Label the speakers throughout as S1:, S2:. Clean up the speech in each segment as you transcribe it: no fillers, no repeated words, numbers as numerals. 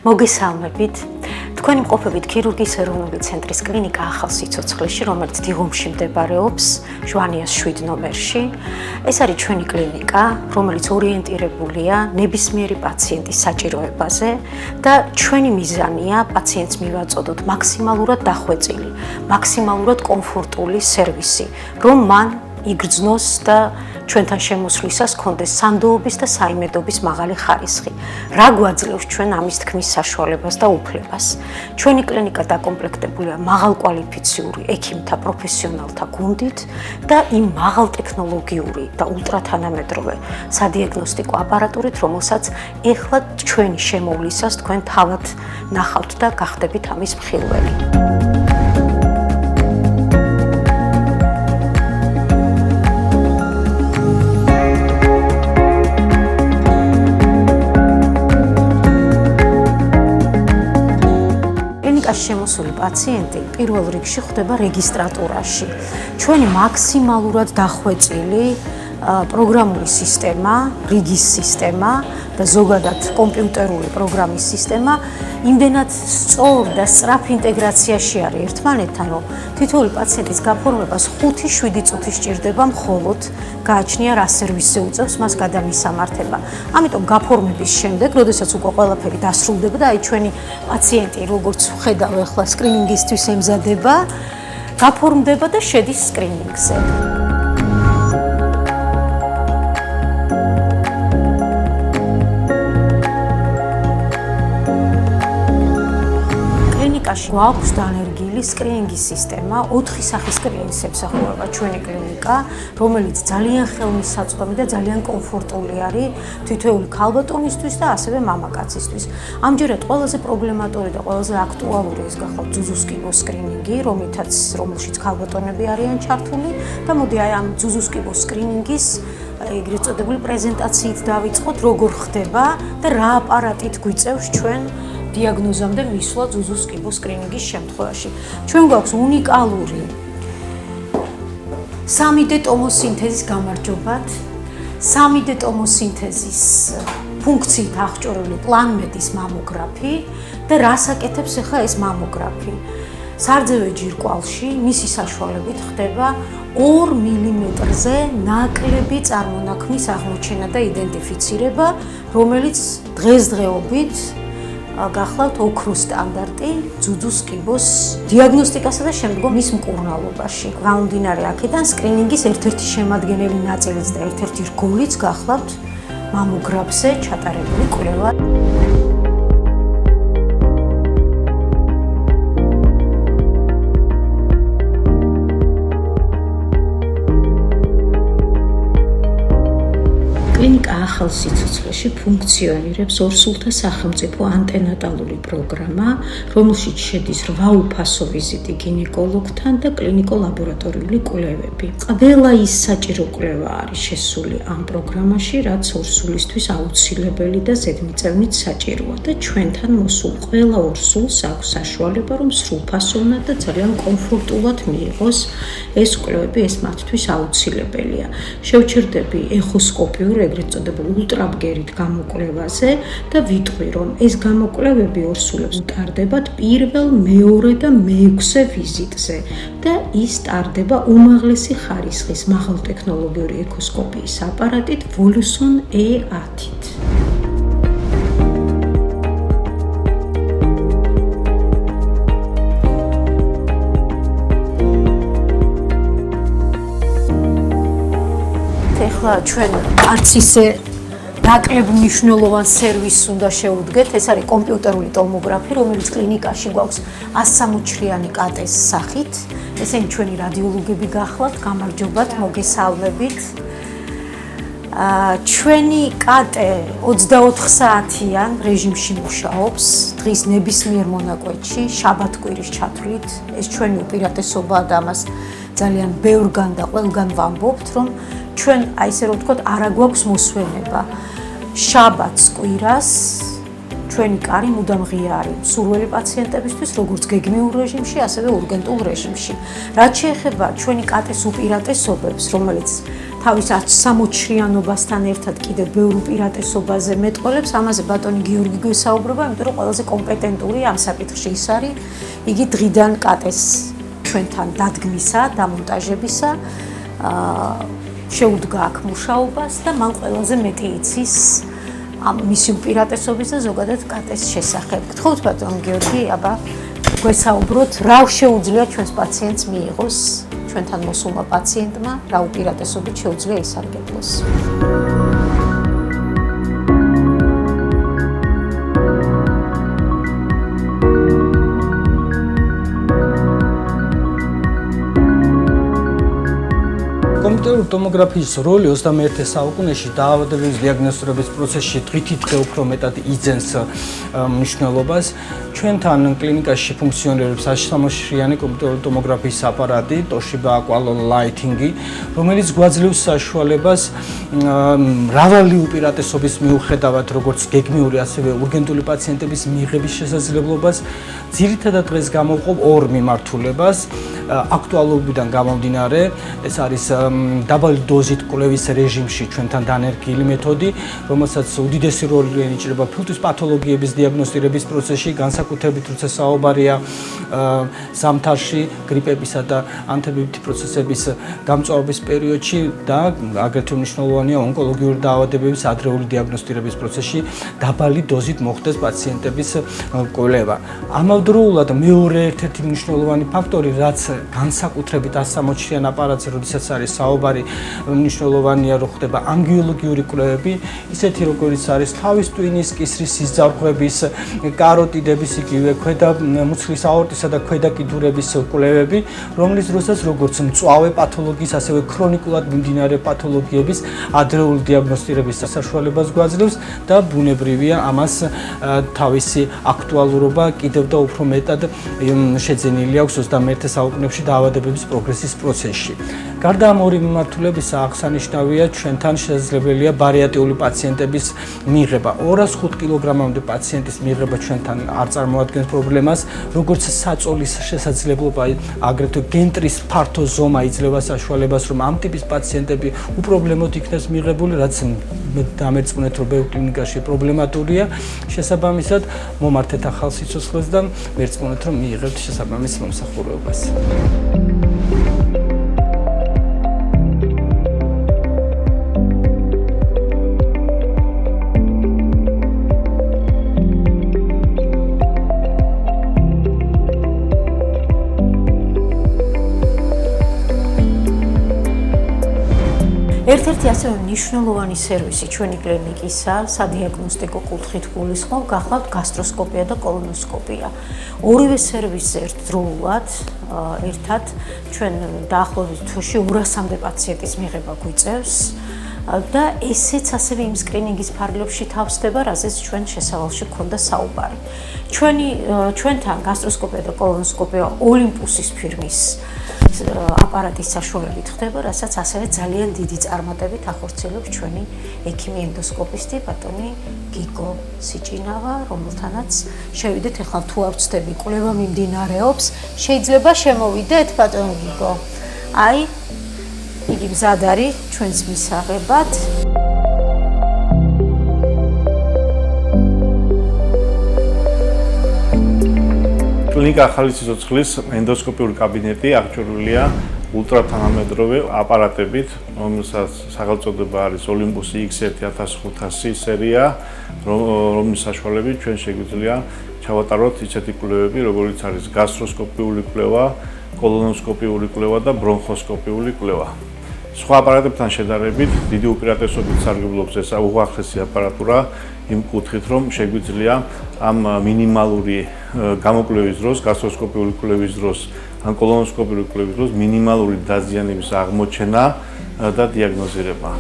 S1: მოგესალმებით. თქვენი მყოფებით ქირურგიის ეროვნული ცენტრის კლინიკა ახალ სიცოცხლეში, რომელიც დიღომში მდებარეობს, ჟვანიას 7 ნომერში. ეს არის ჩვენი კლინიკა, რომელიც ორიენტირებულია ნებისმიერი პაციენტის საჭიროებაზე და ჩვენი მიზანია პაციენტს მივაწოდოთ მაქსიმალურად დახვეწილი, მაქსიმალურად კომფორტული სერვისი, რომ მან იგრძნოს და ჩვენთან შემოსვლისას კონდეს სანდოობის და საიმედობის მაღალი ხარისხი. რა გვაძლევს ჩვენ ამის თქმის საშუალებას და უფლებას? ჩვენი კლინიკა დაკომპლექტებულია მაღალკვალიფიციური ექიმთა პროფესიონალთა გუნდით და იმ მაღალტექნოლოგიური და ულტრათანამედროვე სადიაგნოსტიკო აპარატურით, რომელსაც ეხლა ჩვენი შემოვლისას თქვენ თავად ნახავთ და გახდებით ამის მხილველი. შემოსული პაციენტი პირველ რიგში ხვდება რეგისტრატურაში. ჩვენი მაქსიმალურად დახვეწილი პროგრამული სისტემა, რიგის სისტემა და ზოგადად კომპიუტერული პროგრამის სისტემა იმდენად სწორ და სწრაფ ინტეგრაციაში არის ერთმანეთთან, რომ თითოეული პაციენტის გაფორმებას 5-7 წუთი სჭირდება მხოლოდ გააჩნია რა სერვისზე უწევს მას გადამისამართება. ამიტომ გაფორმების შემდეგ, როდესაც უკვე ყველაფერი დასრულდება და აი ჩვენი პაციენტი, როგორც ხედავ ახლა სკრინინგისთვის ემზადება, გაფორმდება და შედის სკრინინგზე. გვაქვს დანერგილი სკრინინგის სისტემა, 4 სახის სკრინინგს ემსახურება ჩვენი კლინიკა, რომელიც ძალიან ხელმისაწვდომი და ძალიან კომფორტული არის თითოეული ქალბატონისთვის და ასევე მამაკაცისთვის. ამჯერად ყველაზე პრობლემატური და ყველაზე აქტუალური ეს გახლავთ ძუძუს კიბოს სკრინინგი, რომელშიც ქალბატონები არიან ჩართული და მოდი აი ამ ძუძუს კიბოს სკრინინგის ეგრეთ წოდებული პრეზენტაციით დავიწყოთ, როგორ ხდება და რა აპარატით გვიწევს ჩვენ დიაგნოზამდე მისვლა ძუძუს კიბოს სკრინინგის შემთხვევაში. ჩვენ გვაქვს უნიკალური 3D ტომოსინთეზის გამარჯვებად, 3D ტომოსინთეზის ფუნქციით აღჭურვილი პლანმედის მამოგრაფი და რას აკეთებს ახლა ეს მამოგრაფი? სარძევე ჯირკვალში მისი საშუალებით ხდება 2 მილიმეტრზე ნაკლები წარმონაქმნის აღმოჩენა და იდენტიფიცირება, რომელიც დღესდღეობით გახლავთ ოქროს სტანდარტი ძუძუს კიბოს დიაგნოსტიკასა და შემდგომ მის მკურნალობაში. გამომდინარე აქედან სკრინინგის ერთ-ერთი შემადგენელი ნაწილიც და ერთ-ერთი რგოლიც გახლავთ მამოგრაფზე ჩატარებული კვლევა. კლინიკა ახალ სიცოცხლეში ფუნქციონირებს ორსულთა სახელმწიფო ანტენატალური პროგრამა, რომელშიც შედის 8 უფასო ვიზიტი გინეკოლოგთან და კლინიკო-ლაბორატორიული კვლევები. ყველა ის საჭირო კვლევა არის შესული ამ პროგრამაში, რაც ორსულისთვის აუცილებელი და ზედმიწევნით საჭიროა და ჩვენთან მოსულ ყველა ორსულს აქვს საშუალება, რომ სრულფასოვნად და ძალიან კომფორტულად მიიღოს ეს კვლევები, ეს მათთვის აუცილებელია. შევჩერდები ეხოსკოპიურ ეგრეთ წოდებულ ულტრაბგერით გამოკვლევაზე და ვიტყვი, რომ ეს გამოკვლევები ორსულებს ტარდებათ პირველ, მეორე და მეექვსე ვიზიტზე და ის ტარდება უმაღლესი ხარისხის მაღალტექნოლოგიური ეხოსკოპიის აპარატით Voluson E10-ით. ახლა ჩვენ არც ისე ნაკლებ მნიშვნელოვან სერვისს უნდა შევუდგეთ, ეს არის კომპიუტერული ტომოგრაფი, რომელიც კლინიკაში გვაქვს 160-ჩლიანი კატეს სახით. ესენი ჩვენი რადიოლოგები გახლავთ, გამარჯობათ, მოგესალმებით. ჩვენი კატე 24 საათიან რეჟიმში მუშაობს, დღის ნებისმიერ მონაკვეთში, შაბათ-კვირის ჩათვლით. ეს ჩვენი უპირატესობაა და ამას ძალიან ბევრგან და ყველგან ვამბობთ, რომ ჩვენ აი ესე რომ ვთქვათ, არა გვაქვს მოსვენება. შაბათს, კვირას ჩვენი კარი მუდამ ღია არის სურველი პაციენტებისთვის, როგორც გეგმიურ რეჟიმში, ასევე ურგენტულ რეჟიმში. რაც შეეხება ჩვენი კატეს უპირატესობებს, რომელიც თავის 60-შრიანობასთან ერთად კიდევ ბევრ უპირატესობაზე მეტყოლებს, ამაზე ბატონი გიორგი გვესაუბრება, იმიტომ რომ ყველაზე კომპეტენტური ამ საკითხში ის არის, იგი დღიდან კატეს ჩვენთან დადგმისა, დამონტაჟებისა, შეუდგა აქ მუშაობას და მან ყველაზე მეტი იცის ამ მისი უპირატესობის და ზოგადად კატეს შესახებ. გთხოვთ ბატონ გიორგი, აბა გვესაუბროთ, რა შეუძლია ჩვენს პაციენტს მიიღოს, ჩვენთან მოსულმა პაციენტმა, რა უპირატესობით შეუძლია ისარგებლოს.
S2: კომპიუტერული ტომოგრაფიის როლი 21 საუკუნეში დაავადების დიაგნოსტირების პროცესში დღითიდღე უფრო მეტად იძენს მნიშვნელობას. ჩვენთან კლინიკაში ფუნქციონირებს 60-შრიანი კომპიუტერული ტომოგრაფიის აპარატი, Toshiba Aqualon Lighting-ი, რომელიც გვაძლევს საშუალებას მრავალი უპირატესობის მიუხედავად, როგორც გეგმიური, ასევე урგენტული პაციენტების მიღების შესაძლებლობას, ძირითადად დღეს გამოვყობ ორ მიმართულებას. აქტუალობიდან გამომდინარე, ეს არის დაბალი დოზით კვლევის რეჟიმში ჩვენთან დანერგილი მეთოდი, რომელსაც უდიდესი როლი ენიჭება ფილტვის პათოლოგიების დიაგნოსტირების პროცესში, განსაკუთრებით როცა საუბარია ზამთარში, გრიპებისა და ანთებითი პროცესების გამწვავების პერიოდში და აგრეთვე მნიშვნელოვანია ონკოლოგიური დაავადებების ადრეული დიაგნოსტირების პროცესში დაბალი დოზით მოხდეს პაციენტების კვლევა. ამავდროულად მეორე ერთ-ერთი მნიშვნელოვანი ფაქტორი, რაც განსაკუთრებით 160-შრიან აპარატზე, როდესაც არის საუბარი, მნიშვნელოვანია, რომ ხდება ანგიოლოგიური კვლევები, ისეთი როგორც არის თავის ტვინის, კისრის სისძარღვების, კაროტიდების, იგივე ქვედა მუცლის აორტისა და ქვედა კიდურების კვლევები, რომლის დროსაც როგორც მწვავე პათოლოგიის, ასევე ქრონიკულად მიმდინარე პათოლოგიების ადრეული დიაგნოსტირების საშუალებას გვაძლევს და ბუნებრივია ამას თავისი აქტუალურობა კიდევ და უფრო მეტად შეძენილი აქვს 21 საუკუნეში დაავადებების პროგრესის პროცესში. გარდა ამ ორი მიმართულებისა, აღსანიშნავია ჩვენთან შესაძლებელია ბარიატრიული პაციენტების მიღება. 205 კილოგრამამდე პაციენტის მიღება ჩვენთან არ წარმოადგენს პრობლემას, როგორც საწოლის შესაძლებლობა, აგრეთვე გენტრის ფართო ზომა იძლევა საშუალებას, რომ ამ ტიპის პაციენტები უპრობლემოდ იქნეს მიღებული, რაც დამერწმუნეთ, რომ ბევრ კლინიკაში პრობლემატურია. შესაბამისად, მომართეთ ახალ სიცოცხლეს და მერწმუნეთ, რომ მიიღებთ შესაბამის მომსახურებას.
S1: ერთ-ერთი ასევე მნიშვნელოვანი სერვისი ჩვენი კლინიკისა, სადიაგნოსტიკო კუთხით გულისხმობ, გახლავთ გასტროსკოპია და კოლონოსკოპია. ორივე სერვისზე ერთდროულად ერთად ჩვენ დაახლოებით თვეში 200-მდე პაციენტის მიღება გვიწევს და ესეც ასევე იმ სკრინინგის ფარგლებში თავსდება, რაზეც ჩვენ შესავალში გქონდა საუბარი. ჩვენთან გასტროსკოპია და კოლონოსკოპია ოლიმპუსის ფირმის აპარატის საშუალებით ხდება, რასაც ასევე ძალიან დიდი წარმატებით ახორციელებს ჩვენი ექიმი ენდოსკოპისტი ბატონი გიგო სიჭინავა, რომელთანაც შევიდეთ ახლა თუ არ ვწდები, კვლევა მიმდინარეობს, შეიძლება შემოვიდეთ ბატონ გიგო. აი, იგი მზად არის ჩვენს მისაღებად.
S3: კლინიკა ახალი სიცოცხლის ენდოსკოპიური კაბინეტი აღჭურვილია ულტრათანამედროვე აპარატებით, რომელსაც სახელწოდება არის ოლიმპუსი X1 1500 სერია, რომლის საშუალებით ჩვენ შეგვიძლია ჩავატაროთ ისეთი კვლევები, როგორიც არის გასტროსკოპიული კვლევა, კოლონოსკოპიური კვლევა და ბრონხოსკოპიული კვლევა. სხვა აპარატებთან შედარებით, დიდი უპირატესობით სარგებლობს ეს უაღრესი აპარატურა იმ კუთხით, რომ შეგვიძლია ამ მინიმალური გამოკვლევის დროს, გასტროსკოპიული კვლევის დროს, ან კოლონოსკოპიური კვლევის დროს მინიმალური დაზიანების აღმოჩენა და დიაგნოზირება.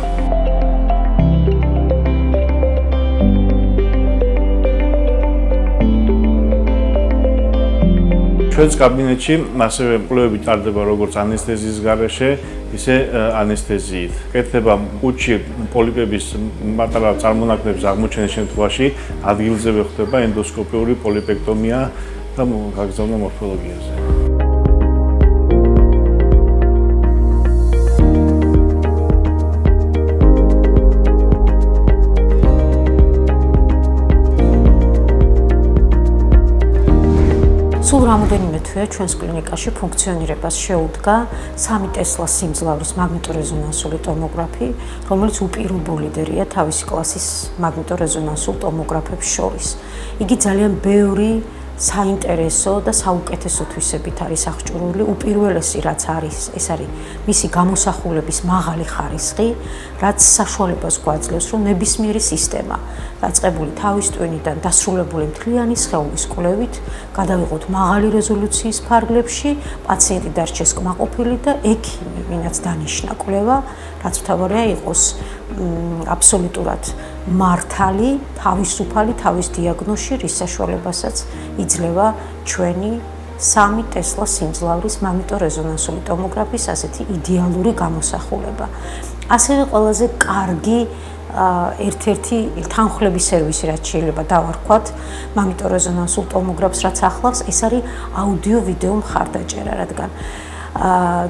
S3: ჩვენს კაბინეტში ასევე კვლევები ტარდება როგორც ანესთეზიის გარეშე, ისე ანესთეზიით. კეთდება კუჭი პოლიპების პატარა წარმონაქმნების აღმოჩენის შემთხვევაში ადგილზევე ხდება ენდოსკოპიური პოლიპექტომია და გაგზავნა მორფოლოგიაზე.
S1: რამოდენიმე თვეა ჩვენს კლინიკაში ფუნქციონირებას შეუდგა 3 ტესლას სიმძლავრის მაგნიტორეზონანსული ტომოგრაფი, რომელიც უპირობო ლიდერია თავისი კლასის მაგნიტორეზონანსულ ტომოგრაფებს შორის. იგი ძალიან ბევრი საინტერესო და საუკეთესო თვისებით არის აღჭურვილი. უპირველესი რაც არის, ეს არის მისი გამოსახულების მაღალი ხარისხი, რაც საშუალებას გვაძლევს, რომ ნებისმიერი სისტემა, დაწყებული თავის ტვინიდან დასრულებული მთლიანი სხეულის კვლევით, გადავიღოთ მაღალი რეზოლუციის ფარგლებში, პაციენტი დარჩეს კმაყოფილი და ექიმი, ვინაც დანიშნა კვლევა, რაც მთავარია იყოს აბსოლუტურად მართალი, თავისუფალი თავის დიაგნოზში, რის საშუალებასაც იძლევა ჩვენი 3 ტესლა სიმძლავრის მაგნიტორეზონანსული ტომოგრაფის ასეთი იდეალური გამოსახულება. ასევე ყველაზე კარგი ერთ-ერთი თანხლების სერვისი, რაც შეიძლება დავარქვათ, მაგნიტორეზონანსულ ტომოგრაფს, რაც ახლავს, ეს არის აუდიო-ვიდეო მხარდაჭერა, რადგან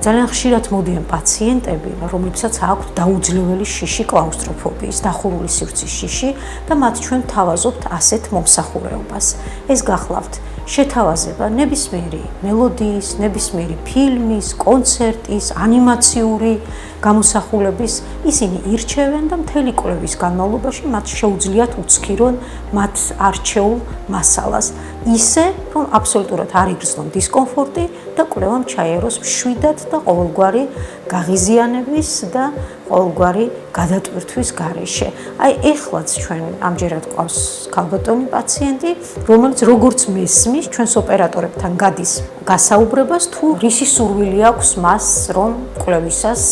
S1: ძალიან ხშირად მოდიან პაციენტები, რომლებსაც აქვთ დაუძლეველი შიში კლაუსტროფობიის, დახურული სივრცის შიში და მათ ჩვენ თავაზობთ ასეთ მომსახურებას. ეს გახლავთ შეთავაზება ნებისმიერი მელოდიის, ნებისმიერი ფილმის, კონცერტის, ანიმაციური გამოსახულების, ისინი ირჩევენ და მთელი კვლევის განმავლობაში მათ შეუძლიათ უცქირონ მათ არჩეულ მასალას, ისე რომ აბსოლუტურად არ იგრძნონ დისკომფორტი და კვლევამ ჩაიაროს მშვიდად და ყოველგვარი გაღიზიანების და ყოველგვარი გადატვირთვის გარეშე. აი ეხლაც ჩვენ ამჯერად ყავს ქალბატონი პაციენტი, რომელიც როგორც მესმის ჩვენს ოპერატორებთან გადის გასაუბრებას, თუ რისი სურვილი აქვს მას, რომ კვლევისას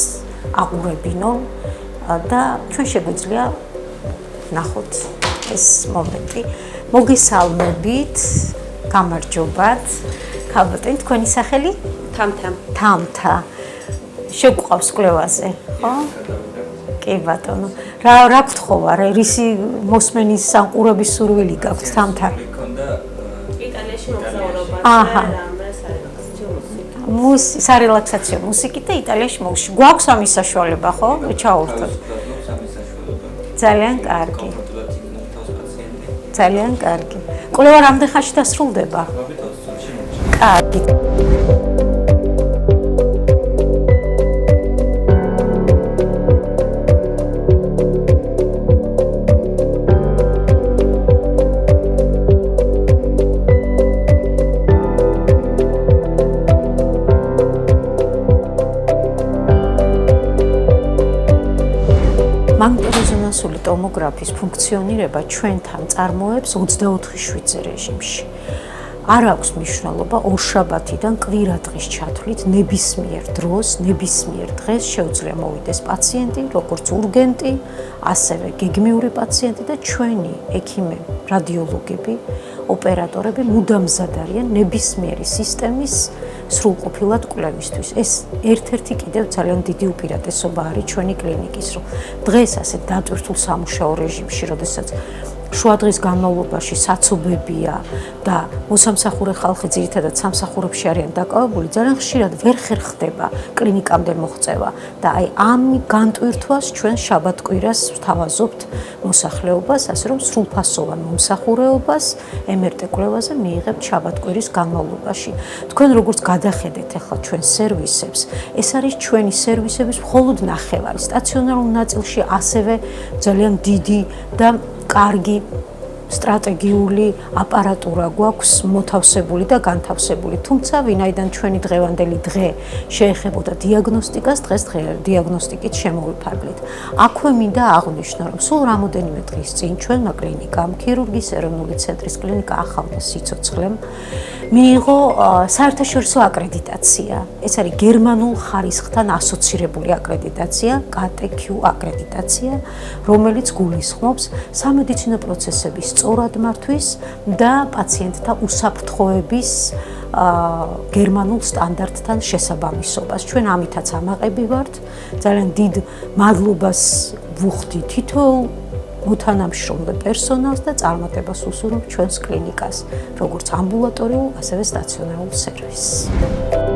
S1: აყურებინონ და ჩვენ შეგვიძლია ნახოთ ეს მომენტი. მოგესალმებით, გამარჯობათ. ქალბატონი, თქვენი სახელი?
S4: თამთა.
S1: თამთა. შეგვყავს კვლევაზე, ხო? კი ბატონო. რა გთხოვა, რისი მოსმენის სამყურების სურვილი გაქვთ თამთა?
S4: იტალიაში მოგზაურობა.
S1: აჰა. სარელაქსაციო მუსიკით და იტალიაში მოგში. გვაქვს ამის საშუალება, ხო? ჩაურთოთ. ძალიან კარგი. ძალიან კარგი. კვლევა რამდენ ხანში დასრულდება? კარგი. მაგნიტორეზონანსული ტომოგრაფის ფუნქციონირება ჩვენთან წარმოებს 24 შვიდზე რეჟიმში. არ აქვს მნიშვნელობა ორშაბათიდან კვირა დღის ჩათვლით ნებისმიერ დროს, ნებისმიერ დღეს შეუძლია მოვიდეს პაციენტი, როგორც ურგენტი, ასევე გეგმიური პაციენტი და ჩვენი ექიმები, რადიოლოგები, ოპერატორები მუდამ მზად არიან ნებისმიერი სისტემის სრულყოფილად კვლევისთვის. ეს ერთ-ერთი კიდევ ძალიან დიდი უპირატესობა არის ჩვენი კლინიკის, რომ დღეს ასეთ დატვირთულ სამუშაო რეჟიმში, როდესაც შუადღის განმავლობაში საცობებია და მოსამსახურე ხალხი ძირითადად სამსახურებში არიან დაკავებული, ძალიან ხშირად ვერ ხერხდება კლინიკამდე მოღწევა და აი ამ განტვირთვას ჩვენ შაბათ-კვირას ვთავაზობთ მოსახლეობას, ასე რომ სრულფასოვან მომსახურეობას MRT კვლევაზე მიიღებთ შაბათ-კვირის განმავლობაში. თქვენ როგორც გადახედეთ ახლა ჩვენ სერვისებს, ეს არის ჩვენი სერვისების მხოლოდ ნახევარი. სტაციონარულ ნაწილში ასევე ძალიან დიდი და კარგი სტრატეგიული აპარატურა გვაქვს მოთავსებული და განთავსებული. თუმცა ვინაიდან ჩვენი დღევანდელი დღე შეეხებოდა დიაგნოსტიკას, დღეს დიაგნოსტიკით შემოვიფარგლეთ. აქვე მინდა აღვნიშნო, რომ სულ რამოდენიმე დღის წინ ჩვენმა კლინიკამ, ქირურგიის ეროვნული ცენტრის კლინიკა ახალთა სიცოცხლემ მიიღო საერთაშორისო აკრედიტაცია. ეს არის გერმანულ ხარისხთან ასოცირებული აკრედიტაცია, KTQ აკრედიტაცია, რომელიც გულისხმობს სამედიცინო პროცესების სწორად მართვის და პაციენტთა უსაფრთხოების გერმანულ სტანდარტთან შესაბამისობას. ჩვენ ამითაც ამაყები ვართ. ძალიან დიდ მადლობას ვუხდი თითოეულ მოთანამშრომლ პერსონალს და წარმატებას უსურვებ ჩვენს კლინიკას, როგორც ამბულატორიულ, ასევე სტაციონარულ სერვისს.